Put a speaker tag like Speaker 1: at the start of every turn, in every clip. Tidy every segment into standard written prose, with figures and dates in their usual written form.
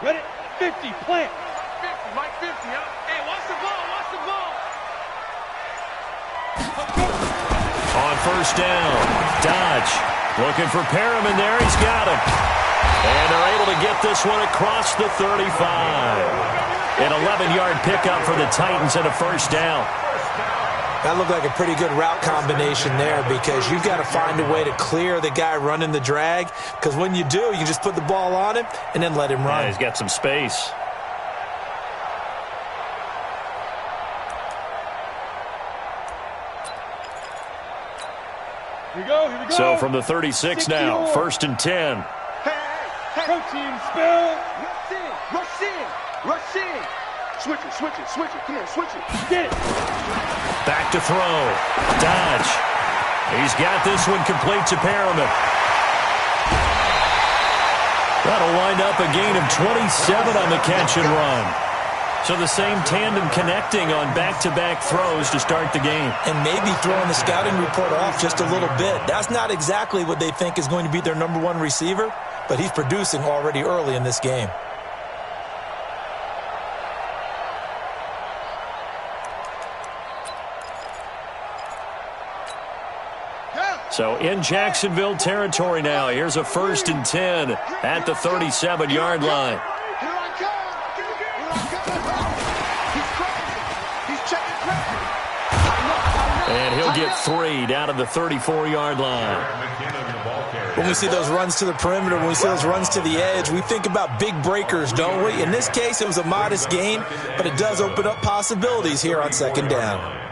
Speaker 1: Ready? 50, plant.
Speaker 2: 50, Mike 50, huh? Hey, watch the ball, watch the ball.
Speaker 3: On first down, Dodge looking for Perriman there. He's got him. And they're able to get this one across the 35. An 11-yard pickup for the Titans and a first down.
Speaker 4: That looked like a pretty good route combination there because you've got to find a way to clear the guy running the drag, because when you do, you just put the ball on him and then let him run.
Speaker 3: Yeah, he's got some space.
Speaker 1: Here we go, here we go.
Speaker 3: So from the 36 now, first and 10.
Speaker 1: Hey. Protein spill.
Speaker 2: Rush in. Rush in. Switch it, switch it, switch it. Come on, switch it.
Speaker 1: Get it.
Speaker 3: Back to throw. Dodge. He's got this one complete to Perriman. That'll wind up a gain of 27 on the catch and run. So the same tandem connecting on back-to-back throws to start the game.
Speaker 4: And maybe throwing the scouting report off just a little bit. That's not exactly what they think is going to be their number one receiver, but he's producing already early in this game.
Speaker 3: So in Jacksonville territory now. Here's a first and 10 at the 37-yard line. And he'll get 3 down to the 34-yard line.
Speaker 4: When we see those runs to the perimeter, when we see those runs to the edge, we think about big breakers, don't we? In this case, it was a modest gain, but it does open up possibilities here on second down.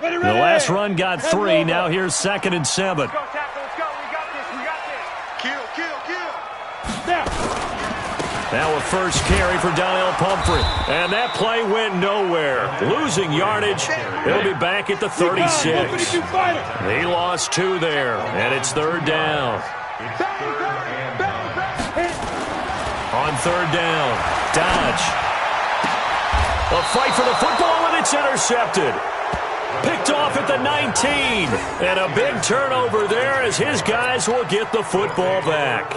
Speaker 3: The last run got 3. Now here's second and 7.
Speaker 2: Let's go, Tackle. Let's go. We got this. We got this. Kill, kill, kill.
Speaker 3: Now a first carry for Donnell Pumphrey. And that play went nowhere. Losing yardage. He'll be back at the 36. He lost 2 there. And it's third down. On third down, Dodge. A fight for the football, and it's intercepted. Picked off at the 19. And a big turnover there as his guys will get the football back.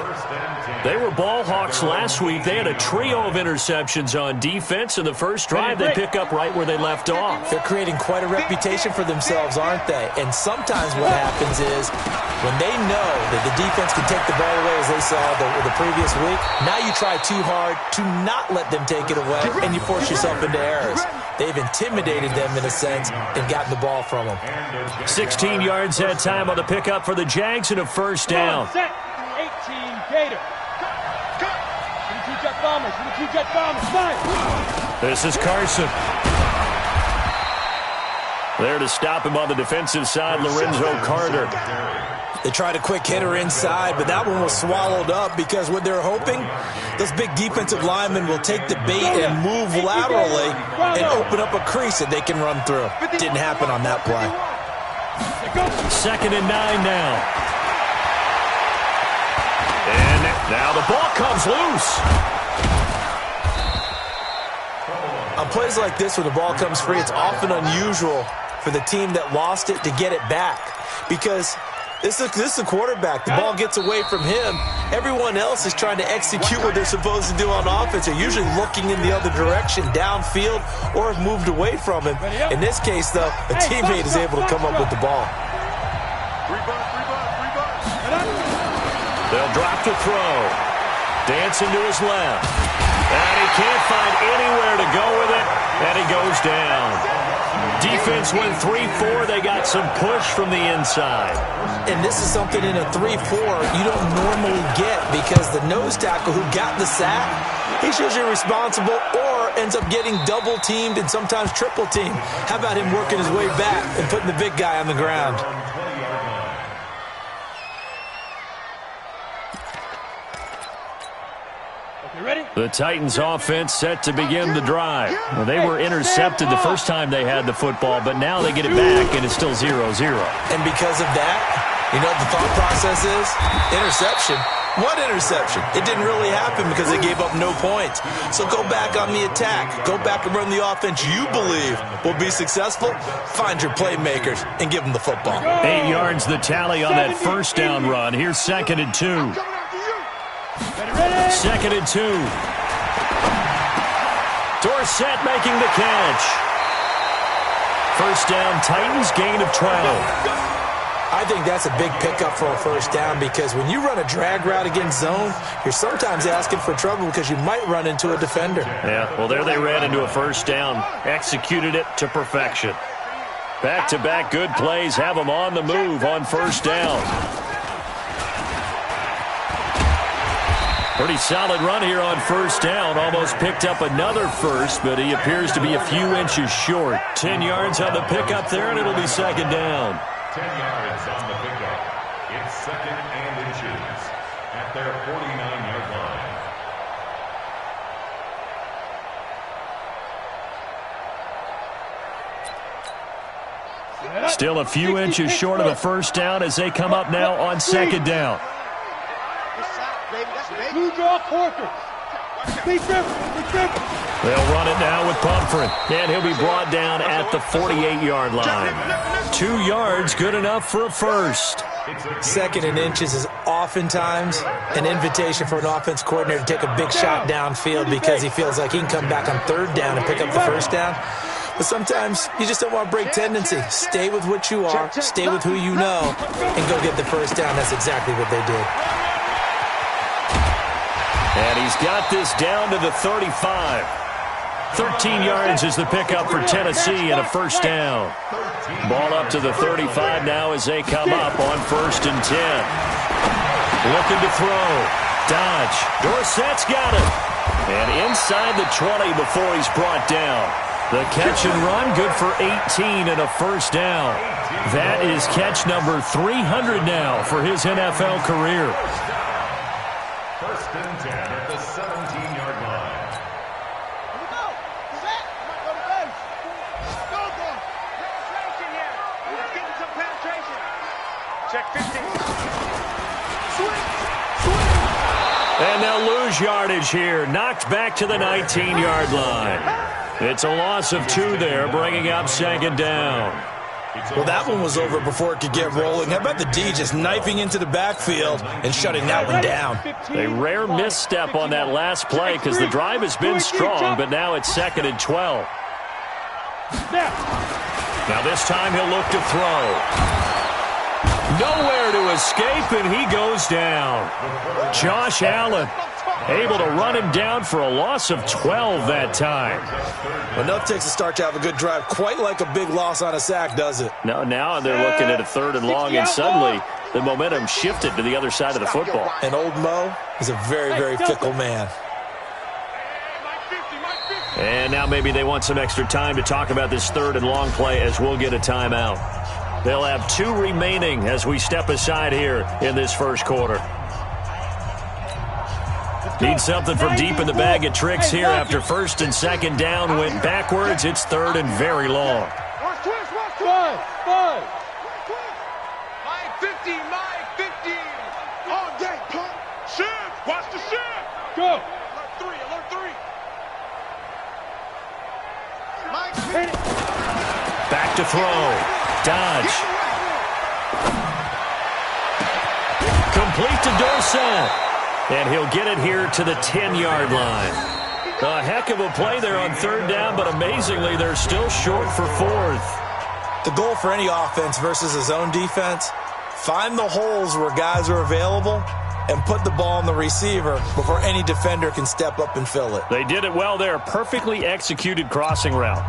Speaker 3: They were ball hawks last week. They had a trio of interceptions on defense. In the first drive, they pick up right where they left off.
Speaker 4: They're creating quite a reputation for themselves, aren't they? And sometimes what happens is when they know that the defense can take the ball away, as they saw the previous week, now you try too hard to not let them take it away, and you force yourself into errors. They've intimidated them in a sense and gotten the ball from them.
Speaker 3: 16 yards that time on the pickup for the Jags and a first down.
Speaker 1: 18 Gator. Jet bombers. Jet bombers. Fine.
Speaker 3: This is Carson. There to stop him on the defensive side, Lorenzo Carter.
Speaker 4: They tried a quick hitter inside, but that one was swallowed up because what they're hoping, those big defensive linemen will take the bait and move laterally and open up a crease that they can run through. Didn't happen on that play.
Speaker 3: Second and 9 now. And now the ball comes loose.
Speaker 4: On plays like this where the ball comes free, it's often unusual for the team that lost it to get it back because this is a quarterback. The ball gets away from him. Everyone else is trying to execute what they're supposed to do on offense. They're usually looking in the other direction, downfield, or have moved away from him. In this case, though, a teammate is able to come up with the ball.
Speaker 3: They'll drop to throw. Dancing to his left. And he can't find anywhere to go with it, and he goes down. Defense went 3-4. They got some push from the inside.
Speaker 4: And this is something in a 3-4 you don't normally get because the nose tackle who got the sack, he's usually responsible or ends up getting double-teamed and sometimes triple-teamed. How about him working his way back and putting the big guy on the ground?
Speaker 3: The Titans offense set to begin the drive. Well, they were intercepted the first time they had the football, but now they get it back, and it's still 0-0.
Speaker 4: And because of that, you know what the thought process is? Interception. One interception. It didn't really happen because they gave up no points. So go back on the attack. Go back and run the offense you believe will be successful. Find your playmakers and give them the football.
Speaker 3: 8 yards the tally on that first down run. Here's 2nd and 2. 2nd and 2. Dorsett making the catch. First down, Titans, gain of 12.
Speaker 4: I think that's a big pickup for a first down because when you run a drag route against zone, you're sometimes asking for trouble because you might run into a defender.
Speaker 3: Yeah, well, there they ran into a first down. Executed it to perfection. Back-to-back good plays have them on the move on first down. Pretty solid run here on first down. Almost picked up another first, but he appears to be a few inches short. 10 yards on the pickup there, and it'll be 2nd down.
Speaker 5: 10 yards on the pickup. It's 2nd and inches at their 49-yard line.
Speaker 3: Still a few inches short of a first down as they come up now on 2nd down.
Speaker 1: Blue draw quarters. Be careful. Be careful.
Speaker 3: They'll run it now with Pumphrey, and he'll be brought down at the 48-yard line. 2 yards, good enough for a first.
Speaker 4: 2nd and inches is oftentimes an invitation for an offense coordinator to take a big shot downfield because he feels like he can come back on 3rd down and pick up the first down. But sometimes you just don't want to break tendency. Stay with what you are, stay with who you know, and go get the first down. That's exactly what they did.
Speaker 3: And he's got this down to the 35. 13 yards is the pickup for Tennessee and a first down. Ball up to the 35 now as they come up on 1st and 10. Looking to throw. Dodge. Dorsett's got it. And inside the 20 before he's brought down. The catch and run, good for 18 and a first down. That is catch number 300 now for his NFL career.
Speaker 5: 1st and 10 at the 17-yard line.
Speaker 2: Check 15.
Speaker 3: And they'll lose yardage here. Knocked back to the 19-yard line. It's a loss of 2 there, bringing up 2nd down.
Speaker 4: Well, that one was over before it could get rolling. How about the D just knifing into the backfield and shutting that one down?
Speaker 3: A rare misstep on that last play because the drive has been strong, but now it's 2nd and 12. Now this time he'll look to throw. Nowhere to escape, and he goes down. Josh Allen able to run him down for a loss of 12 that time.
Speaker 4: Enough takes a start to have a good drive. Quite like a big loss on a sack, does it?
Speaker 3: No, now they're looking at a 3rd and long, and suddenly the momentum shifted to the other side of the football.
Speaker 4: And old Mo is a very, very fickle man.
Speaker 3: And now maybe they want some extra time to talk about this 3rd and long play as we'll get a timeout. They'll have 2 remaining as we step aside here in this first quarter. Need something from deep in the bag of tricks here after 1st and 2nd down went backwards. It's 3rd and very long.
Speaker 2: 5, 50, 50. All day, pump. Shift. Watch the shift.
Speaker 1: Go.
Speaker 2: Alert 3.
Speaker 3: Back to throw. Dodge. Complete to Dorsett. And he'll get it here to the 10-yard line. A heck of a play there on 3rd down, but amazingly, they're still short for 4th.
Speaker 4: The goal for any offense versus a zone defense, find the holes where guys are available and put the ball on the receiver before any defender can step up and fill it.
Speaker 3: They did it well there. Perfectly executed crossing route.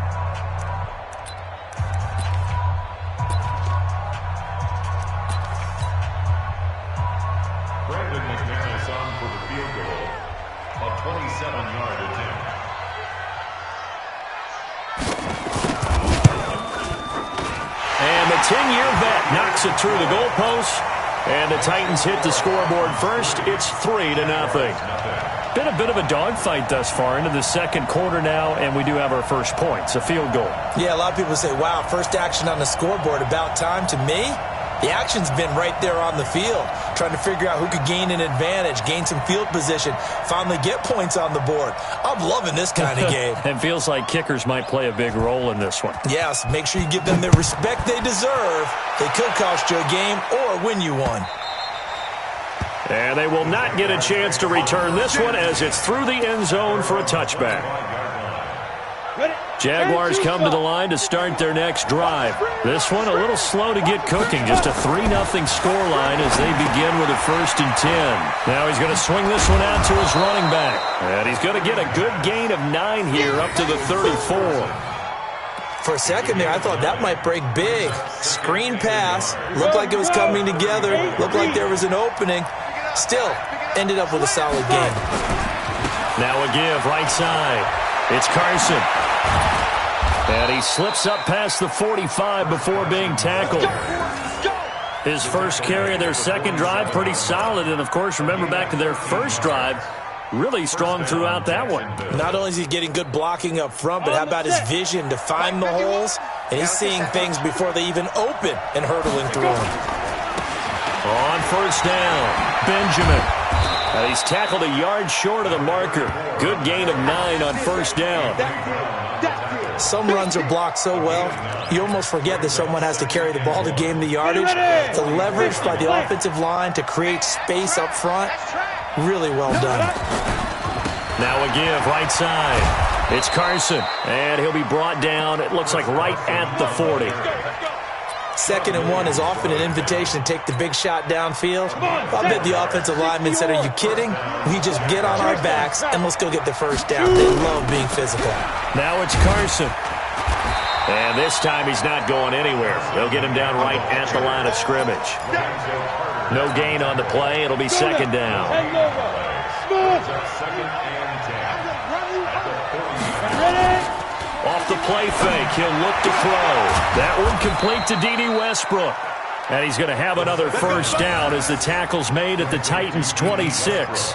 Speaker 5: For the field goal, a 27-yard attempt.
Speaker 3: And the 10-year vet knocks it through the goalpost, and the Titans hit the scoreboard first. It's 3-0. Been a bit of a dogfight thus far into the 2nd quarter now, and we do have our first points, a field goal.
Speaker 4: Yeah, a lot of people say, wow, first action on the scoreboard, about time. To me, The action's been right there on the field, trying to figure out who could gain an advantage, gain some field position, finally get points on the board. I'm loving this kind of game.
Speaker 3: It feels like kickers might play a big role in this one.
Speaker 4: Yes, make sure you give them the respect they deserve. They could cost you a game or win you one.
Speaker 3: And they will not get a chance to return this one as it's through the end zone for a touchback. Jaguars come to the line to start their next drive. This one a little slow to get cooking. Just a 3-0 scoreline as they begin with a 1st and 10. Now he's going to swing this one out to his running back. And he's going to get a good gain of 9 here up to the 34.
Speaker 4: For a second there, I thought that might break big. Screen pass. Looked like it was coming together. Looked like there was an opening. Still, ended up with a solid game.
Speaker 3: Now a give right side. It's Carson. And he slips up past the 45 before being tackled. His first carry of their second drive, pretty solid. And, of course, remember back to their first drive, really strong throughout that one.
Speaker 4: Not only is he getting good blocking up front, but how about his vision to find the holes? And he's seeing things before they even open and hurdling through them.
Speaker 3: On first down, Benjamin. He's tackled a yard short of the marker. Good gain of 9 on first down.
Speaker 4: Some runs are blocked so well, you almost forget that someone has to carry the ball to gain the yardage. The leverage by the offensive line to create space up front, really well done.
Speaker 3: Now a give right side. It's Carson, and he'll be brought down, it looks like right at the 40.
Speaker 4: 2nd and 1 is often an invitation to take the big shot downfield. I bet the offensive lineman said, are you kidding? We just get on our backs and let's go get the first down. They love being physical.
Speaker 3: Now it's Carson. And this time he's not going anywhere. They'll get him down right at the line of scrimmage. No gain on the play. It'll be 2nd down. Off the play fake, he'll look to throw. That one complete to D.D. Westbrook. And he's going to have another first down as the tackle's made at the Titans' 26.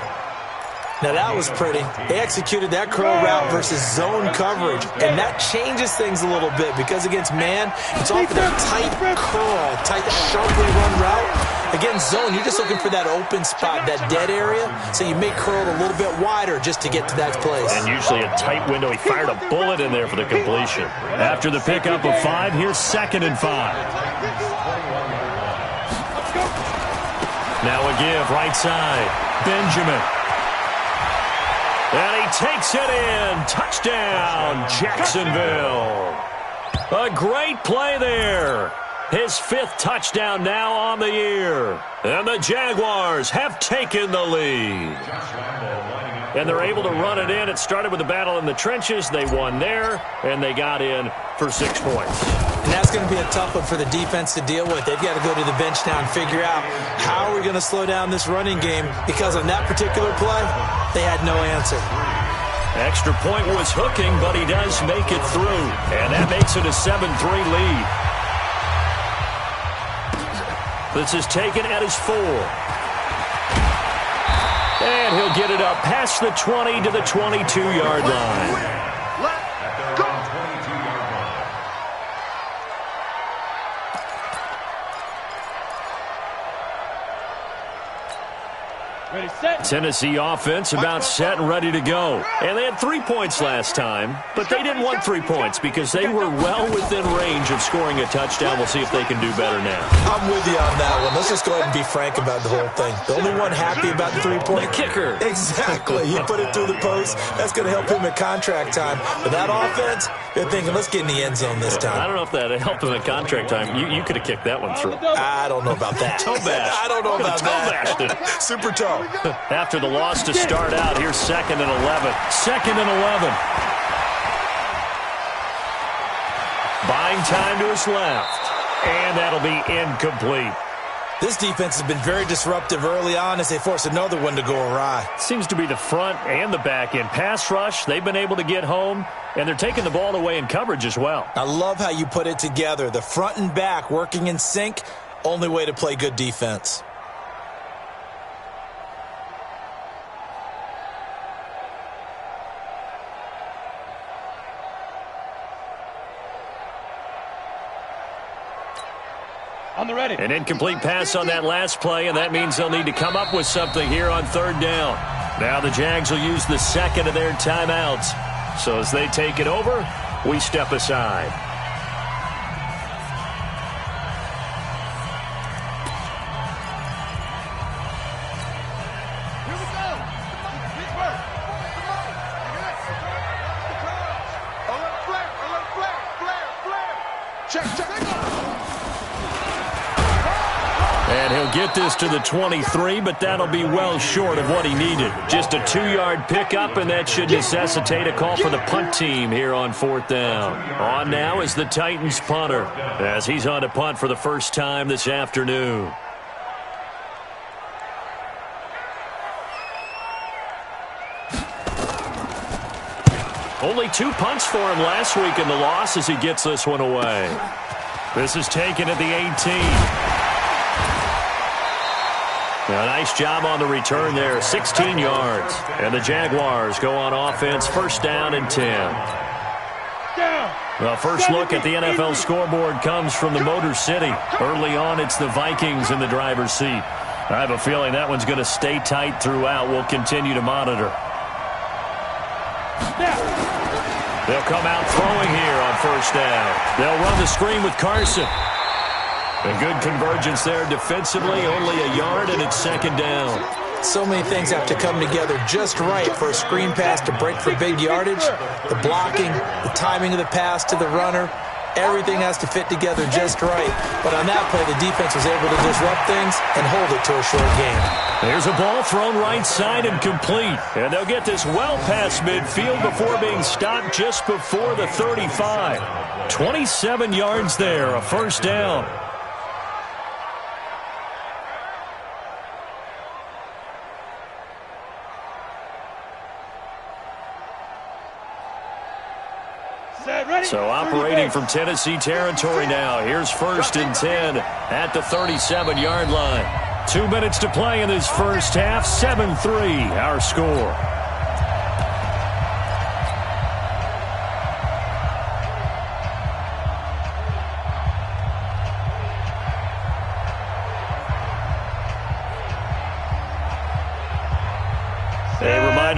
Speaker 4: Now that was pretty. They executed that curl route versus zone coverage, and that changes things a little bit because against man, it's often a tight curl, tight, sharply run route. Against zone, you're just looking for that open spot, that dead area, so you may curl it a little bit wider just to get to that place.
Speaker 3: And usually a tight window. He fired a bullet in there for the completion. After the pickup of 5, here's 2nd and 5. Now a give right side. Benjamin. And he takes it in. Touchdown, Jacksonville. A great play there. His 5th touchdown now on the year. And the Jaguars have taken the lead. And they're able to run it in. It started with a battle in the trenches. They won there, and they got in for 6 points.
Speaker 4: And that's going to be a tough one for the defense to deal with. They've got to go to the bench now and figure out how are we going to slow down this running game, because on that particular play, they had no answer.
Speaker 3: Extra point was hooking, but he does make it through. And that makes it a 7-3 lead. This is taken at his 4. And he'll get it up past the 20 to the 22-yard line.
Speaker 1: Ready, set.
Speaker 3: Tennessee offense about set and ready to go. And they had 3 points last time, but they didn't want 3 points because they were well within range of scoring a touchdown. We'll see if they can do better now.
Speaker 4: I'm with you on that one. Let's just go ahead and be frank about the whole thing. The only one happy about the 3-point.
Speaker 3: The kicker.
Speaker 4: Exactly. He put it through the post. That's going to help him at contract time. But that offense, they're thinking, let's get in the end zone this time.
Speaker 3: I don't know if that helped him at contract time. You could have kicked that one through.
Speaker 4: I don't know about that.
Speaker 3: Toe bash.
Speaker 4: I don't know about that.
Speaker 3: Toe bashed it.
Speaker 4: Super toe.
Speaker 3: After the loss to start out, here's 2nd and 11. 2nd and 11. Buying time to his left. And that'll be incomplete.
Speaker 4: This defense has been very disruptive early on as they force another one to go awry.
Speaker 3: Seems to be the front and the back end. Pass rush, they've been able to get home, and they're taking the ball away in coverage as well.
Speaker 4: I love how you put it together. The front and back working in sync, only way to play good defense.
Speaker 1: On the ready.
Speaker 3: An incomplete pass on that last play, and that means they'll need to come up with something here on third down. Now the Jags will use the second of their timeouts. So as they take it over, we step aside. And he'll get this to the 23, but that'll be well short of what he needed. Just a 2-yard pickup, and that should necessitate a call for the punt team here on fourth down. On now is the Titans punter, as he's on to punt for the first time this afternoon. Only 2 punts for him last week in the loss as he gets this one away. This is taken at the 18. A nice job on the return there, 16 yards. And the Jaguars go on offense, first down and 10. The first look at the NFL scoreboard comes from the Motor City. Early on, it's the Vikings in the driver's seat. I have a feeling that one's going to stay tight throughout. We'll continue to monitor. They'll come out throwing here on first down. They'll run the screen with Carson. A good convergence there defensively, only a yard, and it's second down.
Speaker 4: So many things have to come together just right for a screen pass to break for big yardage. The blocking, the timing of the pass to the runner, everything has to fit together just right. But on that play, the defense was able to disrupt things and hold it to a short gain.
Speaker 3: There's a ball thrown right side and complete. And they'll get this well past midfield before being stopped just before the 35. 27 yards there, a first down. So operating from Tennessee territory now. Here's first and 10 at the 37-yard line. 2 minutes to play in this first half. 7-3 our score.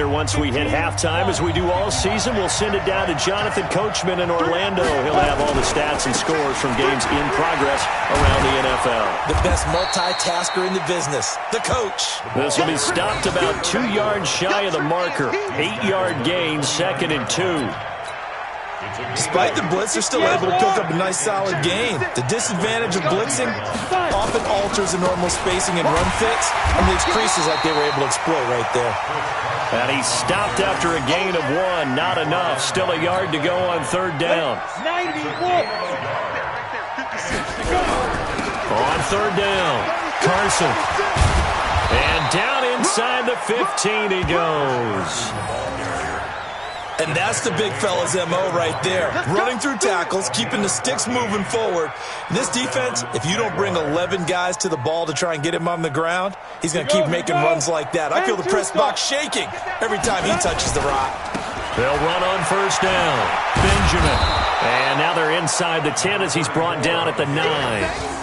Speaker 3: Once we hit halftime, as we do all season, we'll send it down to Jonathan Coachman in Orlando. He'll have all the stats and scores from games in progress around the NFL.
Speaker 4: The best multitasker in the business, the coach.
Speaker 3: This will be stopped about 2 yards shy of the marker. 8-yard gain, second and 2.
Speaker 4: Despite the blitz, they're still able to pick up a nice solid gain. The disadvantage of blitzing often alters the normal spacing and run fits and leaves creases like they were able to exploit right there.
Speaker 3: And he stopped after a gain of 1. Not enough. Still a yard to go on third down. On third down, Carson. And down inside the 15 he goes.
Speaker 4: And that's the big fella's MO right there. Running through tackles, keeping the sticks moving forward. And this defense, if you don't bring 11 guys to the ball to try and get him on the ground, he's going to keep making runs like that. I feel the press box shaking every time he touches the rock.
Speaker 3: They'll run on first down. Benjamin. And now they're inside the 10 as he's brought down at the 9.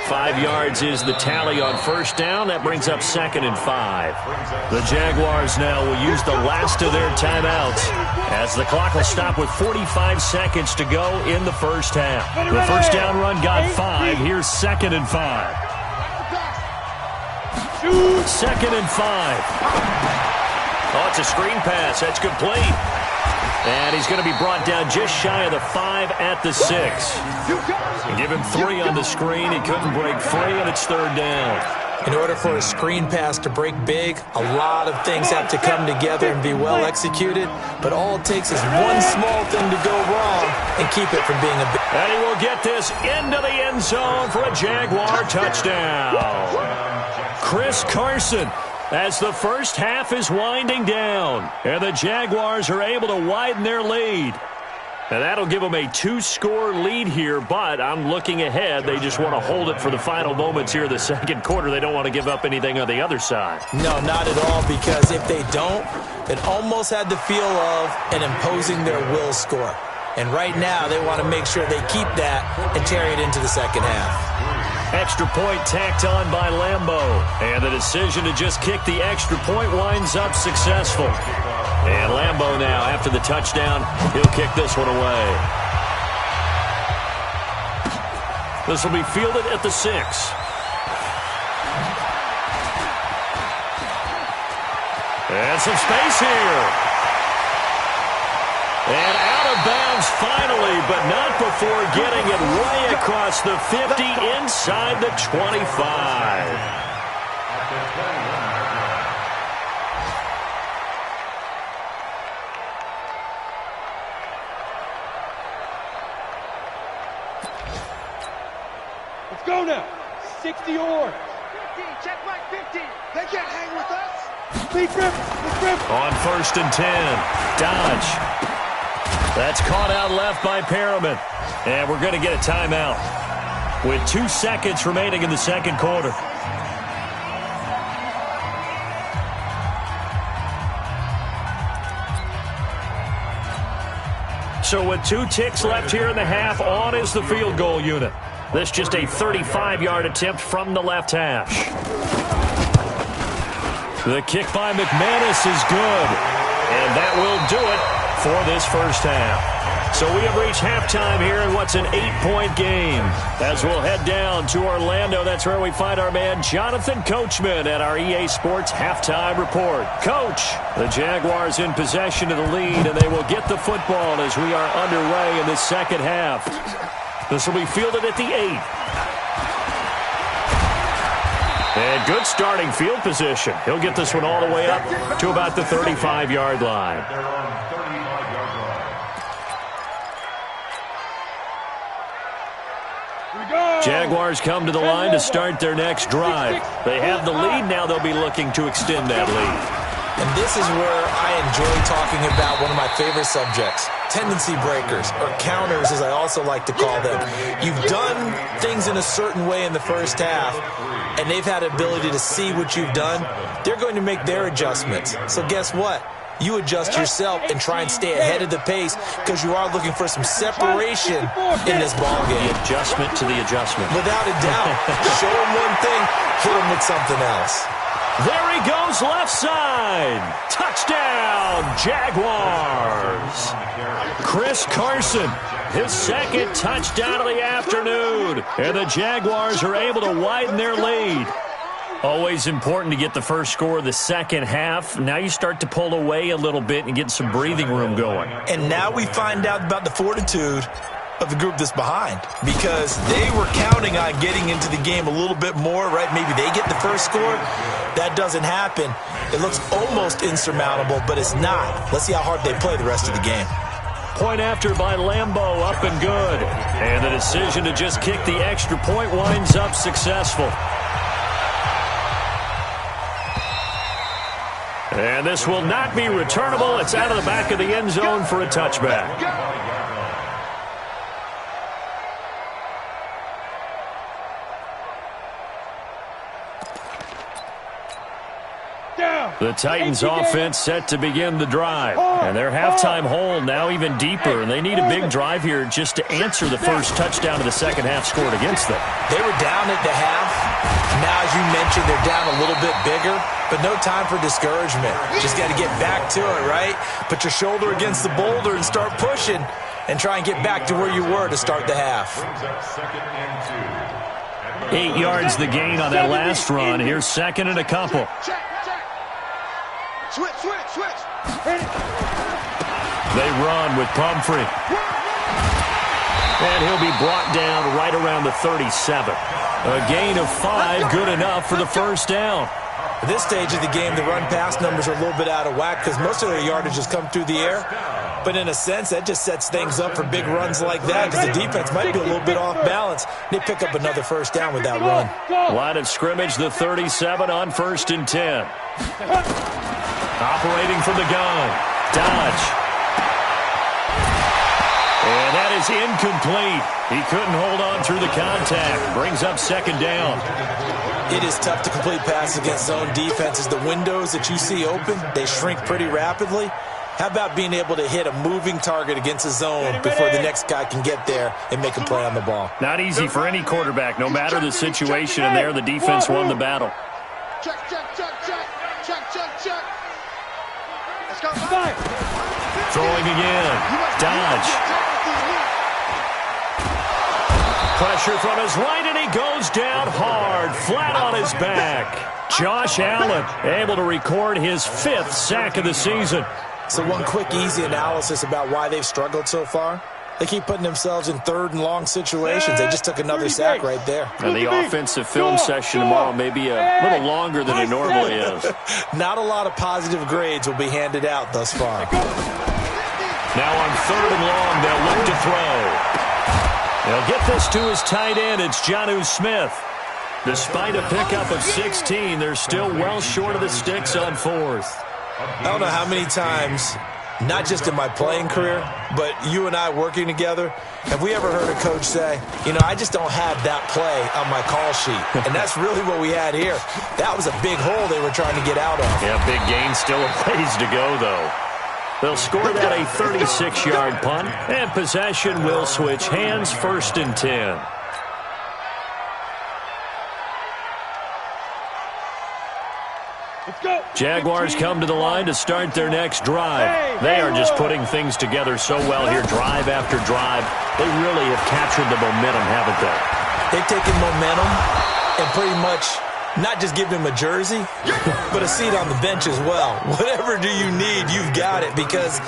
Speaker 3: 5 yards is the tally on first down. That brings up second and 5. The Jaguars now will use the last of their timeouts as the clock will stop with 45 seconds to go in the first half. The first down run got 5. Here's second and 5. Second and 5. Oh, it's a screen pass. That's complete. And he's going to be brought down just shy of the 5 at the 6. Give him 3 on the screen. He couldn't break free, and it's third down.
Speaker 4: In order for a screen pass to break big, a lot of things have to come together and be well executed. But all it takes is one small thing to go wrong and keep it from being a big.
Speaker 3: And he will get this into the end zone for a Jaguar touchdown. Chris Carson, as the first half is winding down, and the Jaguars are able to widen their lead. And that'll give them a 2-score lead here, but I'm looking ahead. They just want to hold it for the final moments here in the second quarter. They don't want to give up anything on the other side.
Speaker 4: No, not at all, because if they don't, it almost had the feel of an imposing their will score. And right now, they want to make sure they keep that and carry it into the second half.
Speaker 3: Extra point tacked on by Lambo. And the decision to just kick the extra point winds up successful. And Lambo now, after the touchdown, he'll kick this one away. This will be fielded at the 6. And some space here. And out of bounds finally, but not before getting it way across the 50 inside the 25.
Speaker 1: Let's go now. 60 yards.
Speaker 2: 15, check my 50. They can't hang with us.
Speaker 1: Speed grip.
Speaker 3: On 1st and 10. Dodge. That's caught out left by Perriman. And we're going to get a timeout with 2 seconds remaining in the second quarter. So with 2 ticks left here in the half, on is the field goal unit. This just a 35-yard attempt from the left hash. The kick by McManus is good. And that will do it for this first half. So we have reached halftime here in what's an 8-point game. As we'll head down to Orlando, that's where we find our man Jonathan Coachman at our EA Sports Halftime Report. Coach, the Jaguars in possession of the lead, and they will get the football as we are underway in the second half. This will be fielded at the 8. And good starting field position. He'll get this one all the way up to about the 35-yard line. Jaguars come to the line to start their next drive. They have the lead. Now they'll be looking to extend that lead.
Speaker 4: And this is where I enjoy talking about one of my favorite subjects, tendency breakers, or counters as I also like to call them. You've done things in a certain way in the first half, and they've had the ability to see what you've done. They're going to make their adjustments. So guess what? You adjust yourself and try and stay ahead of the pace because you are looking for some separation in this ballgame.
Speaker 3: The adjustment to the adjustment.
Speaker 4: Without a doubt. Show them one thing, hit them with something else.
Speaker 3: There he goes, left side. Touchdown, Jaguars. Chris Carson, his second touchdown of the afternoon. And the Jaguars are able to widen their lead. Always important to get the first score of the second half. Now you start to pull away a little bit and get some breathing room going.
Speaker 4: And now we find out about the fortitude of the group that's behind, because they were counting on getting into the game a little bit more, right? Maybe they get the first score. That doesn't happen. It looks almost insurmountable, but it's not. Let's see how hard they play the rest of the game.
Speaker 3: Point after by Lambo, up and good. And the decision to just kick the extra point winds up successful. And this will not be returnable. It's out of the back of the end zone for a touchback. The Titans offense set to begin the drive. And their halftime hole now even deeper. And they need a big drive here just to answer the first touchdown of the second half scored against them.
Speaker 4: They were down at the half. Now, as you mentioned, they're down a little bit bigger. But no time for discouragement. Just got to get back to it, right? Put your shoulder against the boulder and start pushing. And try and get back to where you were to start the half.
Speaker 3: 8 yards the gain on that last run. Here's second and a couple.
Speaker 2: Switch.
Speaker 3: They run with Pumphrey. And he'll be brought down right around the 37. A gain of 5, good enough for the first down.
Speaker 4: At this stage of the game, the run-pass numbers are a little bit out of whack because most of their yardage has come through the air. But in a sense, that just sets things up for big runs like that because the defense might be a little bit off balance. They pick up another first down with that run.
Speaker 3: Line of scrimmage, the 37 on 1st and 10. Operating from the gun. Dodge. And that is incomplete. He couldn't hold on through the contact. Brings up second down.
Speaker 4: It is tough to complete passes against zone defenses. The windows that you see open, they shrink pretty rapidly. How about being able to hit a moving target against a zone before the next guy can get there and make a play on the ball?
Speaker 3: Not easy for any quarterback, no matter the situation, and there the defense won the battle.
Speaker 2: Check, check, check, check. Check, check, check. Let's go.
Speaker 3: Throwing again. Dodge. Pressure from his right, and he goes down hard, flat on his back. Josh Allen able to record his 5th sack of the season.
Speaker 4: So one quick, easy analysis about why they've struggled so far. They keep putting themselves in 3rd and long situations. They just took another sack right there.
Speaker 3: And the offensive film session tomorrow may be a little longer than it normally is.
Speaker 4: Not a lot of positive grades will be handed out thus far.
Speaker 3: Now on 3rd and long, they'll look to throw. They'll get this to his tight end. It's Jonnu Smith. Despite a pickup of 16, they're still well short of the sticks on 4th.
Speaker 4: I don't know how many times, not just in my playing career, but you and I working together, have we ever heard a coach say, you know, I just don't have that play on my call sheet. And that's really what we had here. That was a big hole they were trying to get out of.
Speaker 3: Yeah, big gain, still a ways to go, though. They'll score that a 36-yard punt, and possession will switch hands, 1st and 10. Jaguars come to the line to start their next drive. They are just putting things together so well here, drive after drive. They really have captured the momentum, haven't they?
Speaker 4: They've taken momentum and pretty much not just give him a jersey, but a seat on the bench as well. Whatever do you need, you've got it, because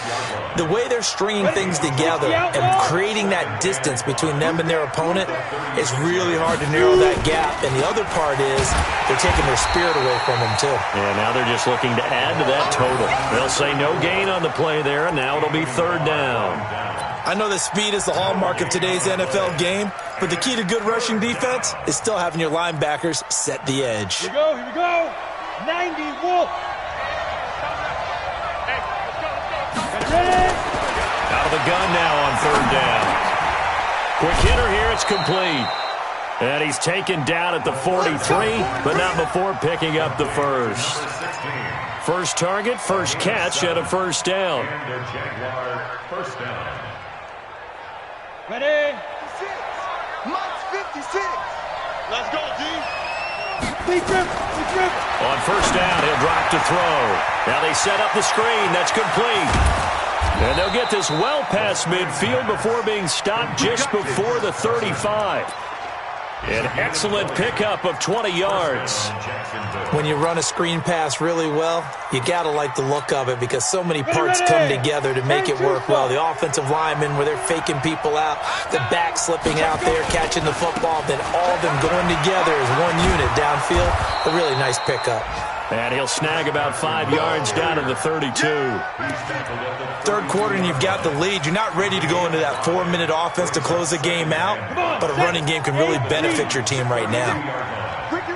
Speaker 4: the way they're stringing things together and creating that distance between them and their opponent, it's really hard to narrow that gap. And the other part is they're taking their spirit away from them, too.
Speaker 3: And now they're just looking to add to that total. They'll say no gain on the play there, and now it'll be 3rd down.
Speaker 4: I know that speed is the hallmark of today's NFL game, but the key to good rushing defense is still having your linebackers set the edge.
Speaker 1: Here we go. 90, Wolf.
Speaker 3: Out of the gun now on 3rd down. Quick hitter here, it's complete. And he's taken down at the 43, but not before picking up the 1st. First target, first catch, and a 1st down.
Speaker 5: First down.
Speaker 1: Ready?
Speaker 2: Mike's 56.
Speaker 1: Let's go, D. Big trip.
Speaker 3: On 1st down, he'll drop to throw. Now they set up the screen. That's complete. And they'll get this well past midfield before being stopped just before the 35. An excellent pickup of 20 yards.
Speaker 4: When you run a screen pass really well, you got to like the look of it, because so many parts come together to make it work well. The offensive linemen, where they're faking people out, the back slipping out there, catching the football, then all of them going together as one unit downfield. A really nice pickup.
Speaker 3: And he'll snag about 5 yards down to the 32.
Speaker 4: 3rd quarter and you've got the lead. You're not ready to go into that 4-minute offense to close the game out, but a running game can really benefit your team right now.
Speaker 2: Ricky.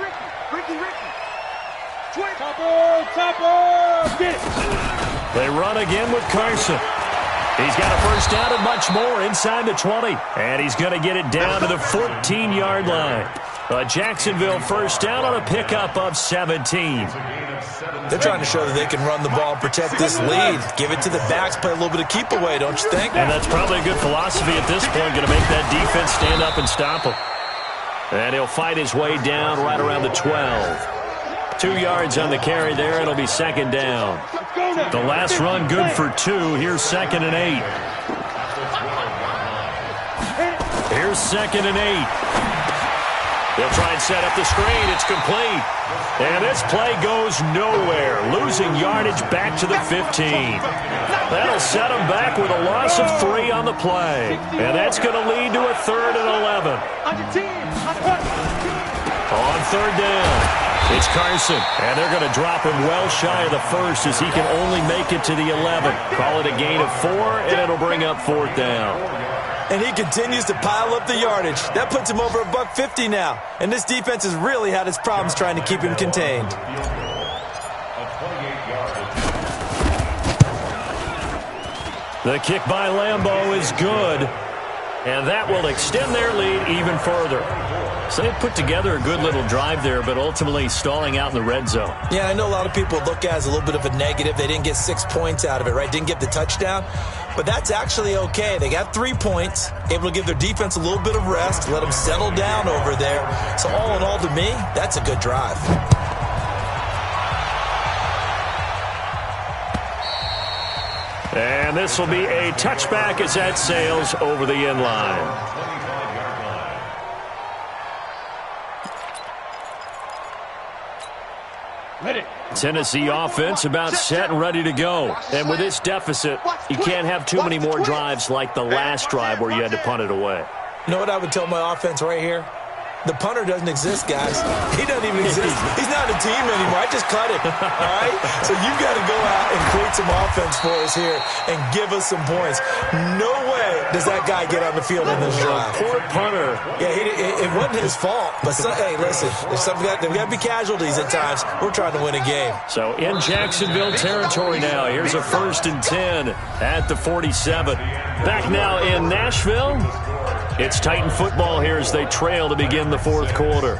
Speaker 1: Topper. Get it.
Speaker 3: They run again with Carson. He's got a 1st down and much more inside the 20. And he's going to get it down to the 14-yard line. A Jacksonville 1st down on a pickup of 17.
Speaker 4: They're trying to show that they can run the ball and protect this lead. Give it to the backs, play a little bit of keep away, don't you think?
Speaker 3: And that's probably a good philosophy at this point, going to make that defense stand up and stop him. And he'll fight his way down right around the 12. 2 yards on the carry there. It'll be 2nd down. The last run good for 2. Here's 2nd and 8. Here's 2nd and 8. They'll try and set up the screen. It's complete. And this play goes nowhere. Losing yardage back to the 15. That'll set them back with a loss of 3 on the play. And that's going to lead to a 3rd and 11. On 3rd down, it's Carson. And they're going to drop him well shy of the 1st as he can only make it to the 11. Call it a gain of 4, and it'll bring up 4th down.
Speaker 4: And he continues to pile up the yardage. That puts him over $150 now. And this defense has really had its problems trying to keep him contained.
Speaker 3: The kick by Lambeau is good. And that will extend their lead even further. So they put together a good little drive there, but ultimately stalling out in the red zone.
Speaker 4: Yeah, I know a lot of people look at it as a little bit of a negative. They didn't get 6 points out of it, right? Didn't get the touchdown. But that's actually okay. They got 3 points, able to give their defense a little bit of rest, let them settle down over there. So all in all, to me, that's a good drive.
Speaker 3: And this will be a touchback as that sails over the end line. Tennessee offense about set and ready to go. And with this deficit, you can't have too many more drives like the last drive where you had to punt it away.
Speaker 4: You know what I would tell my offense right here? The punter doesn't exist, guys. He doesn't even exist. He's not a team anymore. I just cut him, all right? So you've got to go out and create some offense for us here and give us some points. No way does that guy get on the field in this drive.
Speaker 3: Poor punter.
Speaker 4: Yeah, it wasn't his fault. But, hey, listen, there's got to be casualties at times. We're trying to win a game.
Speaker 3: So in Jacksonville territory now. Here's a 1st and 10 at the 47. Back now in Nashville. It's Titan football here as they trail to begin the fourth quarter.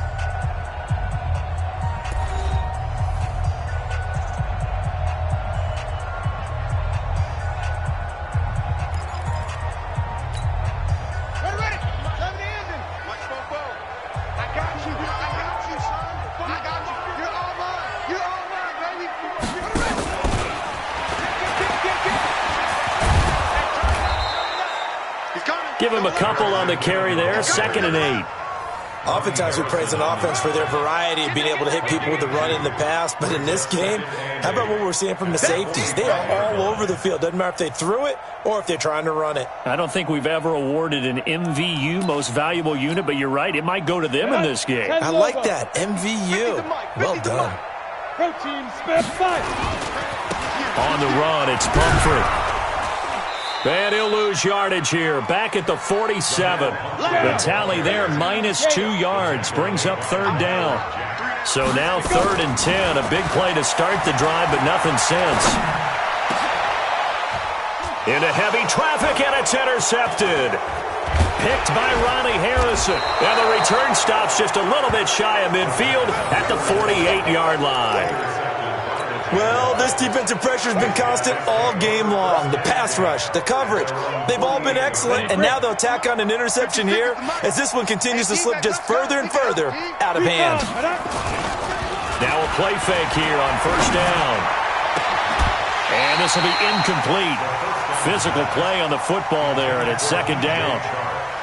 Speaker 3: Give him a couple on the carry there, 2nd and 8.
Speaker 4: Oftentimes we praise an offense for their variety of being able to hit people with the run in the pass. But in this game, how about what we're seeing from the safeties? They are all over the field. Doesn't matter if they threw it or if they're trying to run it.
Speaker 3: I don't think we've ever awarded an MVU, most valuable unit, but you're right. It might go to them in this game.
Speaker 4: I like that. MVU. Well done.
Speaker 3: On the run, it's Pumphrey. And he'll lose yardage here. Back at the 47. The tally there, -2 yards. Brings up 3rd down. So now 3rd and 10. A big play to start the drive, but nothing since. Into heavy traffic, and it's intercepted. Picked by Ronnie Harrison. And the return stops just a little bit shy of midfield at the 48-yard line.
Speaker 4: Well, this defensive pressure has been constant all game long. The pass rush, the coverage, they've all been excellent, and now they'll tack on an interception here as this one continues to slip just further and further out of hand.
Speaker 3: Now a play fake here on 1st down. And this will be incomplete. Physical play on the football there, and it's 2nd down.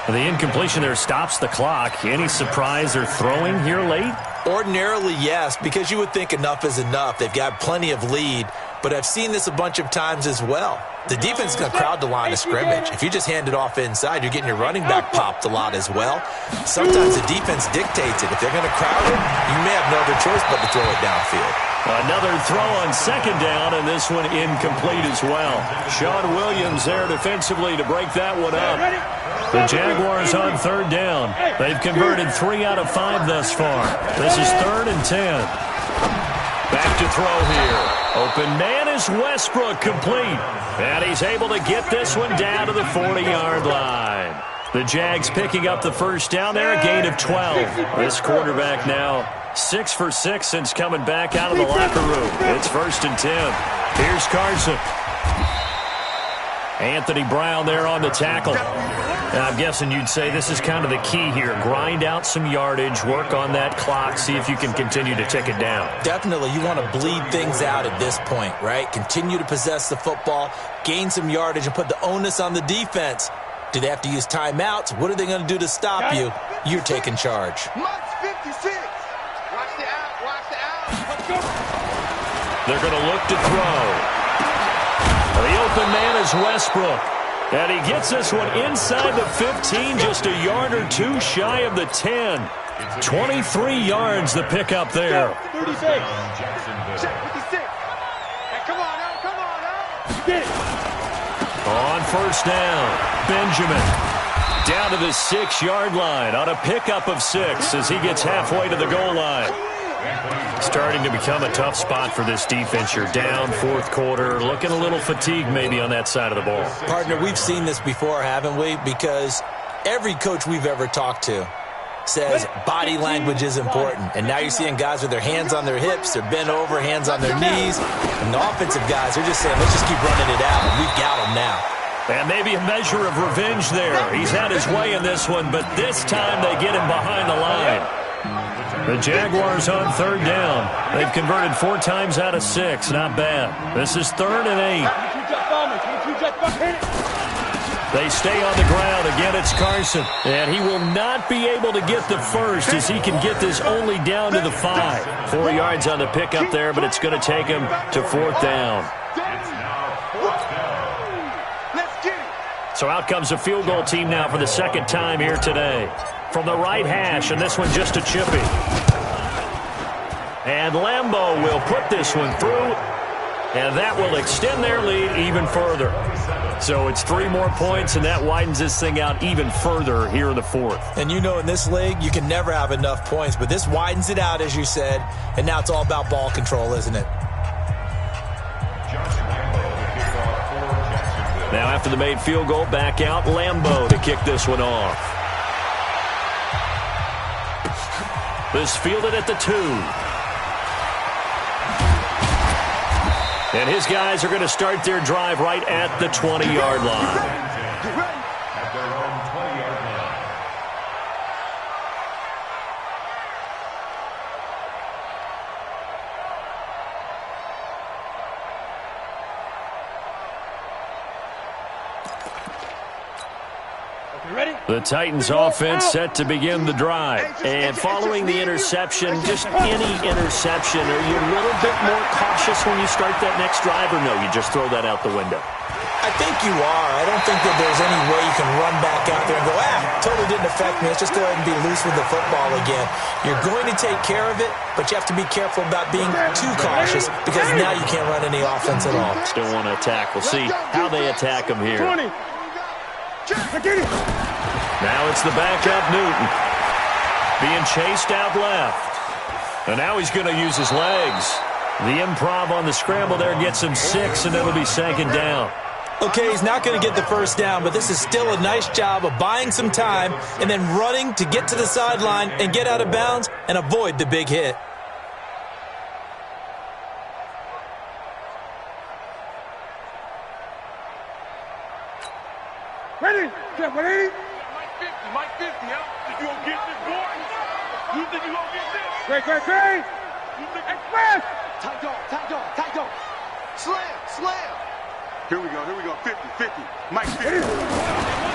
Speaker 3: The incompletion there stops the clock. Any surprise they're throwing here late?
Speaker 4: Ordinarily, yes, because you would think enough is enough. They've got plenty of lead, but I've seen this a bunch of times as well. The defense is going to crowd the line of scrimmage. If you just hand it off inside, you're getting your running back popped a lot as well. Sometimes the defense dictates it. If they're going to crowd it, you may have no other choice but to throw it downfield.
Speaker 3: Another throw on 2nd down, and this one incomplete as well. Sean Williams there defensively to break that one up. The Jaguars on 3rd down. They've converted 3 out of 5 thus far. This is 3rd and 10. Back to throw here. Open man is Westbrook, complete. And he's able to get this one down to the 40-yard line. The Jags picking up the 1st down there, a gain of 12. This quarterback now 6 for 6 since coming back out of the locker room. It's 1st and 10. Here's Carson. Anthony Brown there on the tackle. And I'm guessing you'd say this is kind of the key here. Grind out some yardage, work on that clock, see if you can continue to tick it down.
Speaker 4: Definitely. You want to bleed things out at this point, right? Continue to possess the football, gain some yardage, and put the onus on the defense. Do they have to use timeouts? What are they going to do to stop you? You're taking charge.
Speaker 2: March 56. Watch the out. Watch the out. Let's go.
Speaker 3: They're going to look to throw. The open man is Westbrook. And he gets this one inside the 15, just a yard or 2 shy of the 10. 23 yards the pickup there.
Speaker 1: 36.
Speaker 2: Check 56. Hey, come on now. Come on now.
Speaker 1: Get it.
Speaker 3: On 1st down, Benjamin down to the 6-yard line on a pickup of 6 as he gets halfway to the goal line. Starting to become a tough spot for this defense. You're down 4th quarter, looking a little fatigued maybe on that side of the ball.
Speaker 4: Partner, we've seen this before, haven't we? Because Every coach we've ever talked to says body language is important. And now you're seeing guys with their hands on their hips, they're bent over, hands on their knees. And the offensive guys are just saying, let's just keep running it out. And we've got them now.
Speaker 3: And maybe a measure of revenge there. He's had his way in this one, but this time they get him behind the line. The Jaguars on 3rd down. They've converted 4 times out of 6. Not bad. This is 3rd and 8. They stay on the ground. Again, it's Carson. And he will not be able to get the first as he can get this only down to the 5. 4 yards on the pickup there, but it's going to take him to 4th down. So out comes a field goal team now for the 2nd time here today. From the right hash, and this one just a chippy. And Lambeau will put this one through, and that will extend their lead even further. So it's 3 more points, and that widens this thing out even further here in the 4th.
Speaker 4: And you know in this league, you can never have enough points, but this widens it out, as you said, and now it's all about ball control, isn't it?
Speaker 3: Now after the made field goal, back out Lambeau to kick this one off. This fielded at the 2. And his guys are going to start their drive right at the 20-yard line.
Speaker 5: At their own 20-yard line.
Speaker 3: The Titans offense set to begin the drive. And following the interception, just any interception, are you a little bit more cautious when you start that next drive, or no, you just throw that out the window?
Speaker 4: I think you are. I don't think that there's any way you can run back out there and go, totally didn't affect me. Let's just go ahead and be loose with the football again. You're going to take care of it, but you have to be careful about being too cautious because now you can't run any offense at all.
Speaker 3: Still want to attack. We'll see how they attack him here. Now it's the backup Newton. Being chased out left. And now he's going to use his legs. The improv on the scramble there gets him 6, and it'll be 2nd down.
Speaker 4: Okay, he's not going to get the first down, but this is still a nice job of buying some time and then running to get to the sideline and get out of bounds and avoid the big hit.
Speaker 1: Ready? Get ready?
Speaker 2: Mike 50, huh? Think you gonna get this, boy? You think you gonna get this?
Speaker 1: Great.
Speaker 2: You think
Speaker 1: Express!
Speaker 2: Tight dog. Slam. Here we go. 50. Mike 50.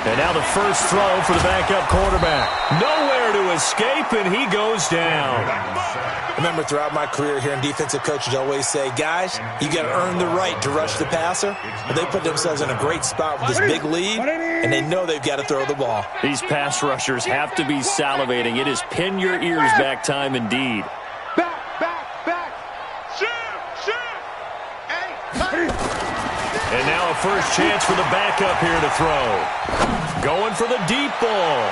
Speaker 3: And now the first throw for the backup quarterback. Nowhere to escape, and he goes down.
Speaker 4: Remember, throughout my career here in defensive coaches always say, guys, you got to earn the right to rush the passer. But they put themselves in a great spot with this big lead, and they know they've got to throw the ball.
Speaker 3: These pass rushers have to be salivating. It is pin your ears back time indeed.
Speaker 2: Back. Shoot. Hey.
Speaker 3: And now a first chance for the backup here to throw. Going for the deep ball.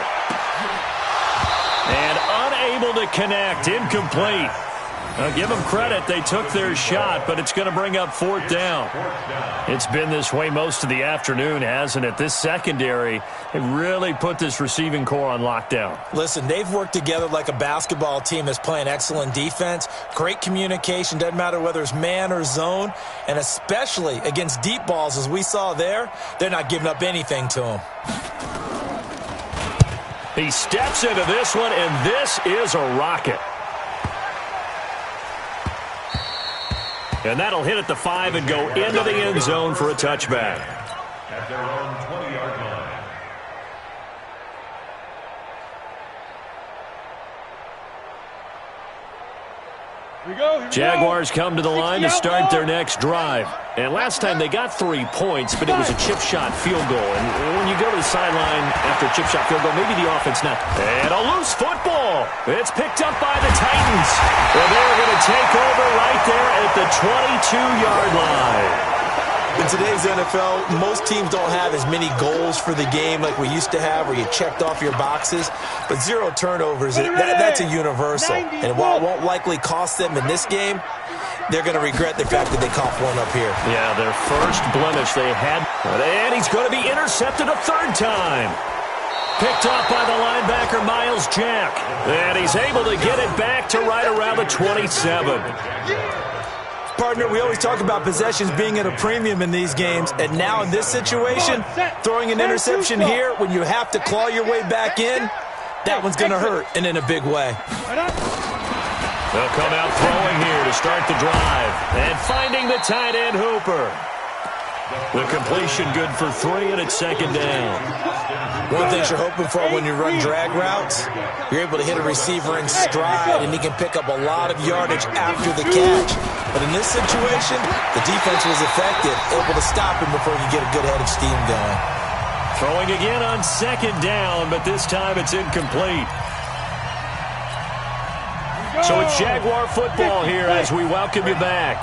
Speaker 3: And unable to connect. Incomplete. Now give them credit. They took their shot, but it's going to bring up 4th down. It's been this way most of the afternoon, hasn't it? This secondary, it really put this receiving core on lockdown.
Speaker 4: Listen, they've worked together like a basketball team that's playing excellent defense. Great communication. Doesn't matter whether it's man or zone. And especially against deep balls, as we saw there, they're not giving up anything to them.
Speaker 3: He steps into this one, and this is a rocket. And that'll hit at the 5 and go into the end zone for a touchback.
Speaker 5: At their own 20-yard line.
Speaker 3: Jaguars come to the line to start their next drive. And last time they got 3 points, but it was a chip shot field goal. And when you go to the sideline after a chip shot field goal, maybe the offense not. And a loose football. It's picked up by the Titans. And they're going to take over right there at the 22-yard line.
Speaker 4: In today's NFL, most teams don't have as many goals for the game like we used to have where you checked off your boxes. But 0 turnovers, that's a universal. And while it won't likely cost them in this game, they're going to regret the fact that they coughed one up here.
Speaker 3: Yeah, their first blemish they had. And he's going to be intercepted a 3rd time. Picked off by the linebacker, Miles Jack. And he's able to get it back to right around the 27.
Speaker 4: Partner, we always talk about possessions being at a premium in these games, and now in this situation, throwing an interception here when you have to claw your way back in, that one's going to hurt, and in a big way.
Speaker 3: They'll come out throwing here to start the drive, and finding the tight end, Hooper. The completion good for 3, and it's second down.
Speaker 4: One thing you're hoping for when you run drag routes, you're able to hit a receiver in stride, and he can pick up a lot of yardage after the catch. But in this situation, the defense was effective, able to stop him before he could get a good head of steam going.
Speaker 3: Throwing again on second down, but this time it's incomplete. So it's Jaguar football here as we welcome you back.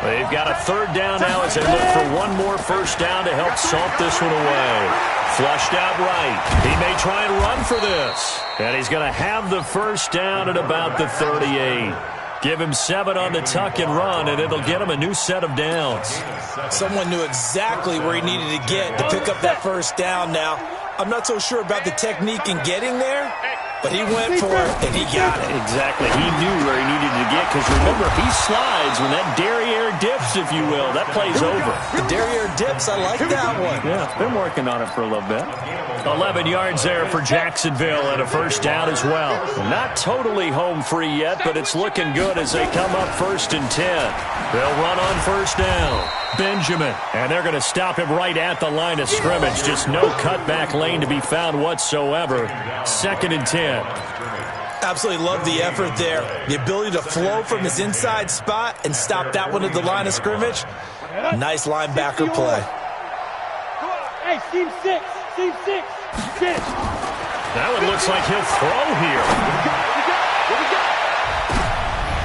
Speaker 3: They've got a third down now as they look for one more first down to help salt this one away. Flushed out right. He may try and run for this. And he's going to have the first down at about the 38. Give him 7 on the tuck and run, and it'll get him a new set of downs.
Speaker 4: Someone knew exactly where he needed to get to pick up that first down now. I'm not so sure about the technique in getting there, but he went for it, and he got it.
Speaker 3: Exactly. He knew where he needed to get, because remember, he slides when that derriere dips, if you will. That play's over.
Speaker 4: The derriere dips, I like that one.
Speaker 3: Yeah, been working on it for a little bit. 11 yards there for Jacksonville and a first down as well. Not totally home free yet, but it's looking good as they come up 1st and 10. They'll run on first down. Benjamin, and they're going to stop him right at the line of scrimmage. Just no cutback lane to be found whatsoever. 2nd and 10.
Speaker 4: Absolutely love the effort there. The ability to flow from his inside spot and stop that one at the line of scrimmage. Nice linebacker play.
Speaker 1: Hey, team 6. Team 6.
Speaker 3: That one looks like he'll throw here.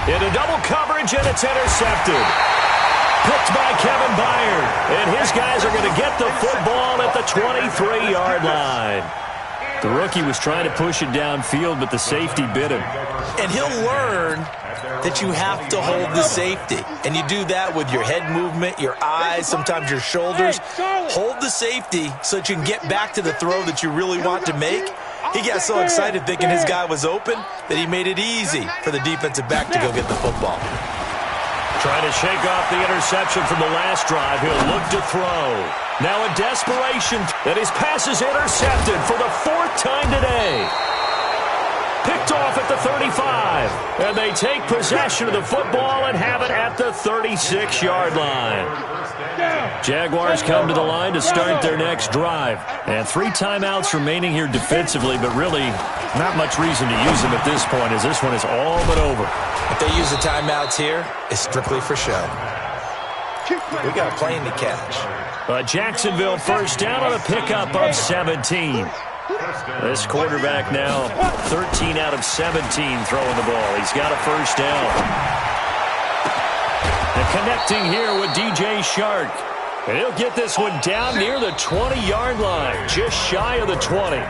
Speaker 3: Into double coverage, and it's intercepted. Picked by Kevin Byard. And his guys are going to get the football at the 23-yard line. The rookie was trying to push it downfield, but the safety bit him.
Speaker 4: And he'll learn that you have to hold the safety. And you do that with your head movement, your eyes, sometimes your shoulders. Hold the safety so that you can get back to the throw that you really want to make. He got so excited thinking his guy was open that he made it easy for the defensive back to go get the football.
Speaker 3: Trying to shake off the interception from the last drive. He'll look to throw. Now in desperation, and his pass is intercepted for the 4th time today. Picked off at the 35. And they take possession of the football and have it at the 36-yard line. Jaguars come to the line to start their next drive. And 3 timeouts remaining here defensively, but really not much reason to use them at this point, as this one is all but over.
Speaker 4: If they use the timeouts here, it's strictly for show. We got a plane to catch.
Speaker 3: Jacksonville first down on a pickup of 17. This quarterback now 13 out of 17 throwing the ball. He's got a first down. And connecting here with DJ Shark. And he'll get this one down near the 20-yard line, just shy of the 20.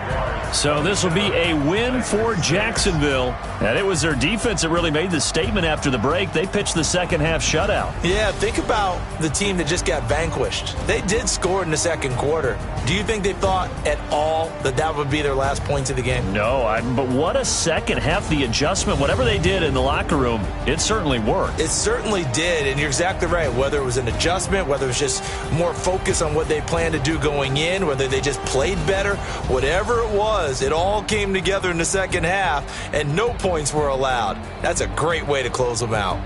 Speaker 3: So this will be a win for Jacksonville. And it was their defense that really made the statement after the break. They pitched the second-half shutout.
Speaker 4: Yeah, think about the team that just got vanquished. They did score in the second quarter. Do you think they thought at all that that would be their last points of the game?
Speaker 3: No, but what a second half. The adjustment, whatever they did in the locker room, it certainly worked.
Speaker 4: It certainly did, and you're exactly right. Whether it was an adjustment, whether it was just more focus on what they planned to do going in, whether they just played better, whatever it was, it all came together in the second half, and no points were allowed. That's a great way to close them out.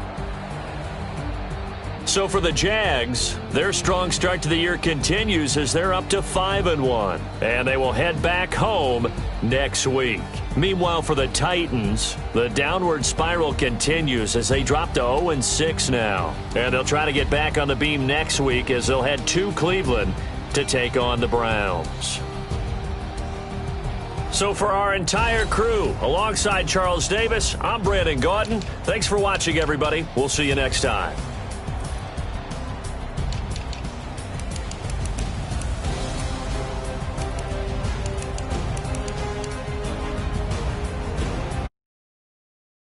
Speaker 3: So for the Jags, their strong start to the year continues as they're up to 5-1, and they will head back home next week. Meanwhile, for the Titans, the downward spiral continues as they drop to 0-6 now. And they'll try to get back on the beam next week as they'll head to Cleveland to take on the Browns. So for our entire crew, alongside Charles Davis, I'm Brandon Gaudin. Thanks for watching, everybody. We'll see you next time.